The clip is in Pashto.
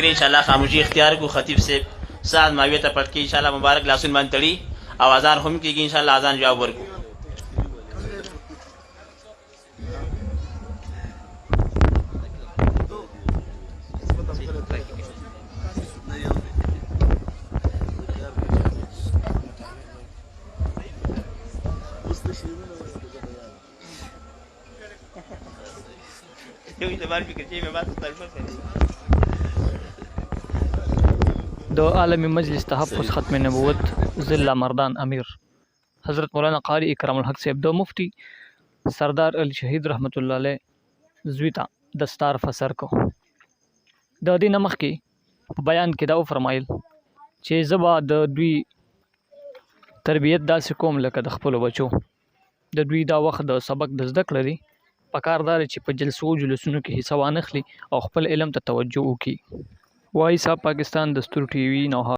ذکر ان شاء الله خاموشي اختیار کو. خطیب سے سعد ماویہ ته پټ کې ان شاء الله مبارک لاسون باندې تړي او اذان هم کېږي ان شاء الله. اذان جواب ورکو. دو عالمی مجلس تحفظ ختم نبوت ضلع مردان امیر حضرت مولانا قاری اکرام الحق صاحب دو مفتی سردار علی شهید رحمت الله علیه زویتا دستار فسر کو. د دې نمخ کې بیان کې دا فرمایل چې زبا د دوی تربیت داسې کوم لکه د خپل بچو. د دوی دا وخت د سبق د زده کړې لري پکاردار چې په جلسو جلوسونو کې حصہ وانخلي او خپل علم ته توجه وکړي. وایي صاحب پاکستان دستور ټي وي نو